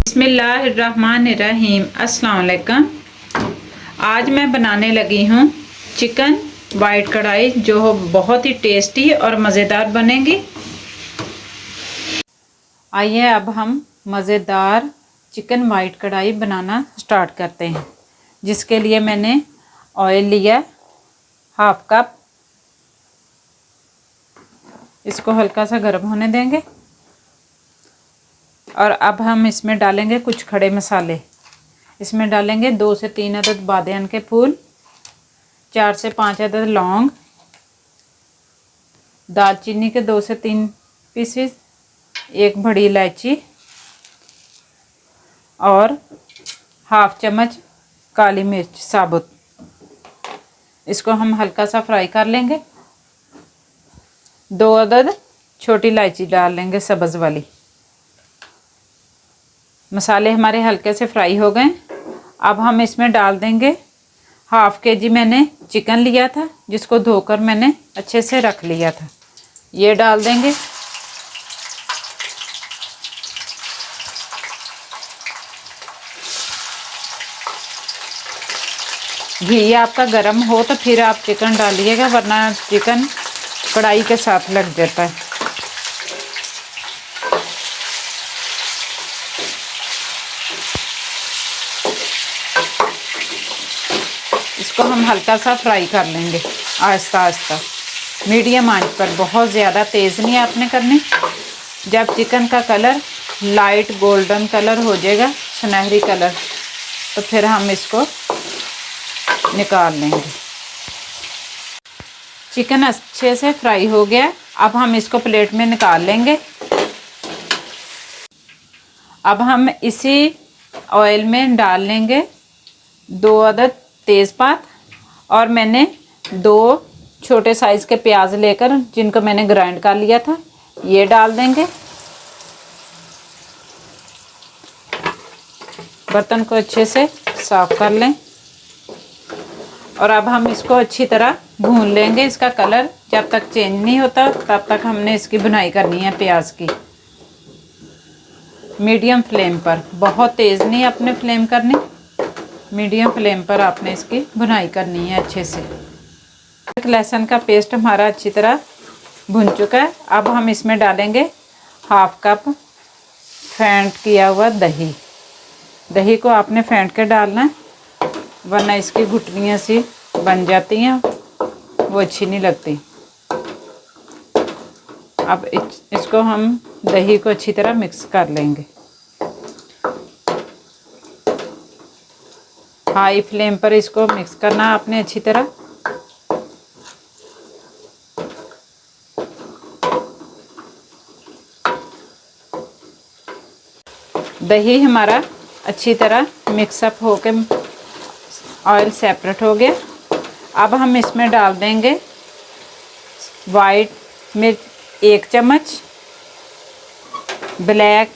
बिस्मिल्लाहिर्रहमानिर्रहीम। अस्सलाम वालेकुम। आज मैं बनाने लगी हूँ चिकन वाइट कढ़ाई, जो बहुत ही टेस्टी और मज़ेदार बनेगी। आइए अब हम मज़ेदार चिकन वाइट कढ़ाई बनाना स्टार्ट करते हैं। जिसके लिए मैंने ऑयल लिया हाफ कप। इसको हल्का सा गर्म होने देंगे और अब हम इसमें डालेंगे कुछ खड़े मसाले। इसमें डालेंगे 2 से 3 अदद बादियान के फूल, 4 से 5 अदद लौंग, दालचीनी के 2 से 3 पीसेस, 1 बड़ी इलायची और हाफ चम्मच काली मिर्च साबुत। इसको हम हल्का सा फ्राई कर लेंगे। 2 अदद छोटी इलायची डाल लेंगे सब्ज़ वाली। मसाले हमारे हल्के से फ्राई हो गए। अब हम इसमें डाल देंगे हाफ केजी मैंने चिकन लिया था, जिसको धोकर मैंने अच्छे से रख लिया था। ये डाल देंगे। घी आपका गर्म हो तो फिर आप चिकन डालिएगा, वरना चिकन कढ़ाई के साथ लग जाता है। इसको हम हल्का सा फ्राई कर लेंगे आहिस्ता आहिस्ता, मीडियम आंच पर। बहुत ज़्यादा तेज़ नहीं आपने करनी। जब चिकन का कलर लाइट गोल्डन कलर हो जाएगा, सुनहरी कलर, तो फिर हम इसको निकाल लेंगे। चिकन अच्छे से फ्राई हो गया। अब हम इसको प्लेट में निकाल लेंगे। अब हम इसी ऑयल में डाल लेंगे 2 अदद तेज़पात, और मैंने 2 छोटे साइज़ के प्याज लेकर जिनको मैंने ग्राइंड कर लिया था, ये डाल देंगे। बर्तन को अच्छे से साफ कर लें और अब हम इसको अच्छी तरह भून लेंगे। इसका कलर जब तक चेंज नहीं होता तब तक हमने इसकी भुनाई करनी है प्याज की, मीडियम फ्लेम पर। बहुत तेज़ नहीं अपने फ्लेम करनी, मीडियम फ्लेम पर आपने इसकी भुनाई करनी है अच्छे से। लहसुन का पेस्ट हमारा अच्छी तरह भुन चुका है। अब हम इसमें डालेंगे हाफ कप फेंट किया हुआ दही। दही को आपने फेंट के डालना है, वरना इसकी घुटनियाँ सी बन जाती हैं, वो अच्छी नहीं लगती। अब इसको हम दही को अच्छी तरह मिक्स कर लेंगे। हाई फ्लेम पर इसको मिक्स करना आपने अच्छी तरह। दही हमारा अच्छी तरह मिक्सअप होके ऑयल सेपरेट हो गया। अब हम इसमें डाल देंगे वाइट मिर्च 1 चम्मच, ब्लैक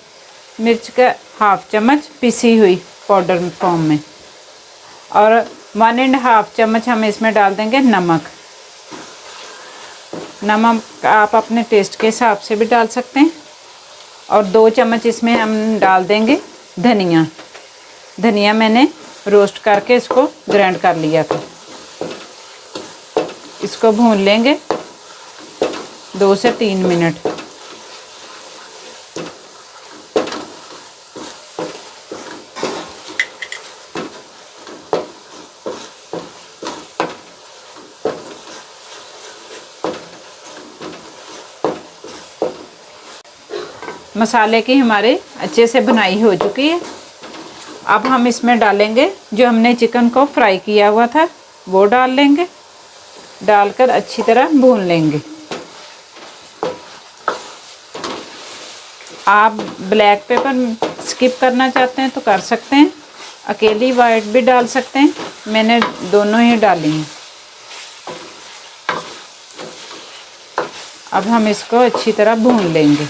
मिर्च का हाफ चम्मच पिसी हुई पाउडर फॉर्म में, और 1.5 चम्मच हम इसमें डाल देंगे नमक। नमक आप अपने टेस्ट के हिसाब से भी डाल सकते हैं। और 2 चम्मच इसमें हम डाल देंगे धनिया। धनिया मैंने रोस्ट करके इसको ग्राइंड कर लिया था। इसको भून लेंगे 2 से 3 मिनट। मसाले की हमारे अच्छे से भुनाई हो चुकी है। अब हम इसमें डालेंगे जो हमने चिकन को फ्राई किया हुआ था, वो डाल लेंगे। डालकर अच्छी तरह भून लेंगे। आप ब्लैक पेपर स्किप करना चाहते हैं तो कर सकते हैं, अकेली वाइट भी डाल सकते हैं। मैंने दोनों ही डाली हैं। अब हम इसको अच्छी तरह भून लेंगे।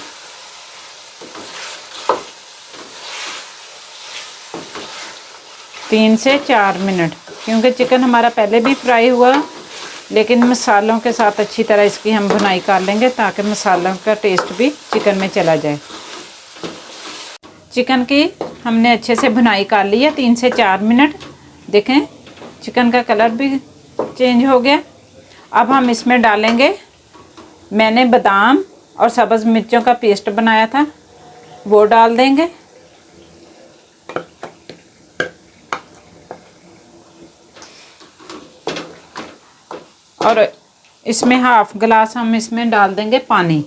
तीन से 4 मिनट, क्योंकि चिकन हमारा पहले भी फ्राई हुआ, लेकिन मसालों के साथ अच्छी तरह इसकी हम भुनाई कर लेंगे ताकि मसालों का टेस्ट भी चिकन में चला जाए। चिकन की हमने अच्छे से भुनाई कर ली है 3 से 4 मिनट। देखें चिकन का कलर भी चेंज हो गया। अब हम इसमें डालेंगे, मैंने बादाम और सब्ज़ मिर्चों का पेस्ट बनाया था वो डाल देंगे। और इसमें हाफ गिलास हम इसमें डाल देंगे पानी।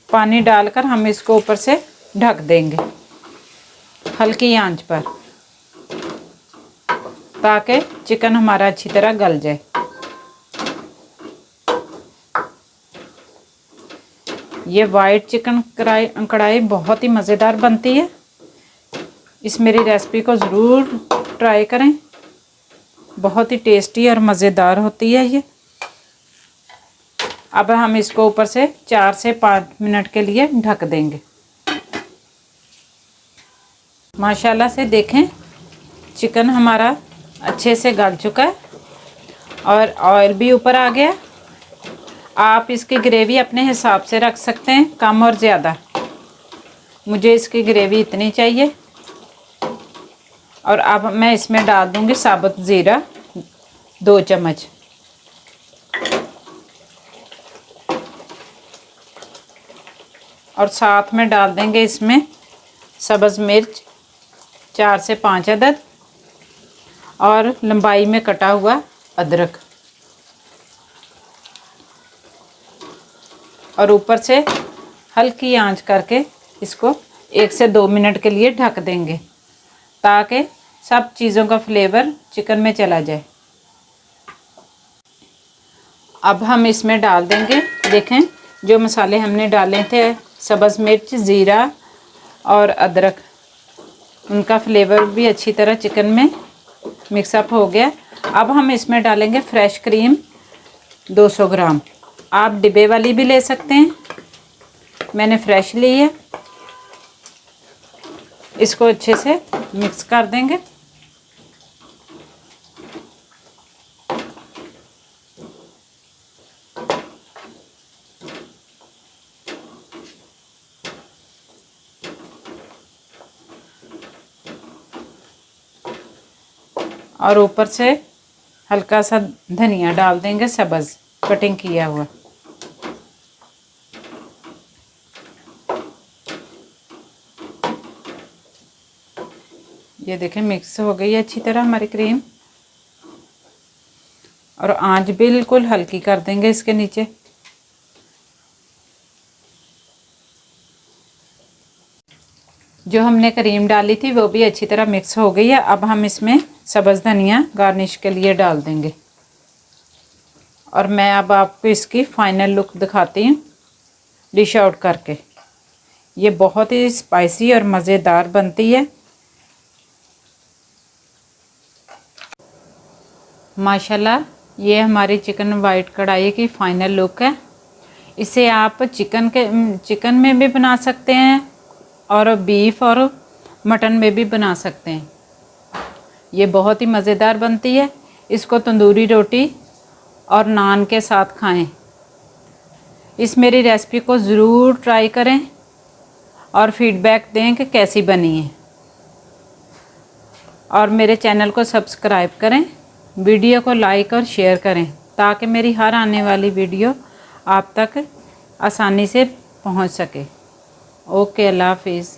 पानी डालकर हम इसको ऊपर से ढक देंगे हल्की आंच पर, ताकि चिकन हमारा अच्छी तरह गल जाए। ये वाइट चिकन कढ़ाई बहुत ही मज़ेदार बनती है। इस मेरी रेसिपी को ज़रूर ट्राई करें, बहुत ही टेस्टी और मज़ेदार होती है ये। अब हम इसको ऊपर से 4 से 5 मिनट के लिए ढक देंगे। माशाल्लाह से देखें चिकन हमारा अच्छे से गल चुका है और ऑयल भी ऊपर आ गया। आप इसकी ग्रेवी अपने हिसाब से रख सकते हैं, कम और ज़्यादा। मुझे इसकी ग्रेवी इतनी चाहिए। और अब मैं इसमें डाल दूंगी साबुत ज़ीरा 2 चम्मच। और साथ में डाल देंगे इसमें सब्ज़ मिर्च 4 से 5 अदद और लंबाई में कटा हुआ अदरक। और ऊपर से हल्की आंच करके इसको 1 से 2 मिनट के लिए ढक देंगे, ताकि सब चीज़ों का फ्लेवर चिकन में चला जाए। अब हम इसमें डाल देंगे, देखें जो मसाले हमने डाले थे, सब्ज़ मिर्च, ज़ीरा और अदरक, उनका फ्लेवर भी अच्छी तरह चिकन में मिक्सअप हो गया। अब हम इसमें डालेंगे फ्रेश क्रीम 200 ग्राम। आप डिब्बे वाली भी ले सकते हैं, मैंने फ्रेश ली है। इसको अच्छे से मिक्स कर देंगे। और ऊपर से हल्का सा धनिया डाल देंगे, सब्ज़ कटिंग किया हुआ। ये देखें मिक्स हो गई है अच्छी तरह हमारी क्रीम। और आंच बिल्कुल हल्की कर देंगे इसके नीचे। जो हमने क्रीम डाली थी वो भी अच्छी तरह मिक्स हो गई है। अब हम इसमें सब्ज़ धनिया गार्निश के लिए डाल देंगे। और मैं अब आपको इसकी फाइनल लुक दिखाती हूँ डिश आउट करके। ये बहुत ही स्पाइसी और मज़ेदार बनती है। माशाल्लाह ये हमारी चिकन वाइट कढ़ाई की फ़ाइनल लुक है। इसे आप चिकन में भी बना सकते हैं और बीफ और मटन में भी बना सकते हैं। ये बहुत ही मज़ेदार बनती है। इसको तंदूरी रोटी और नान के साथ खाएं। इस मेरी रेसिपी को ज़रूर ट्राई करें और फीडबैक दें कि कैसी बनी है। और मेरे चैनल को सब्सक्राइब करें, वीडियो को लाइक और शेयर करें, ताकि मेरी हर आने वाली वीडियो आप तक आसानी से पहुंच सके। ओके, अल्लाह हाफिज़।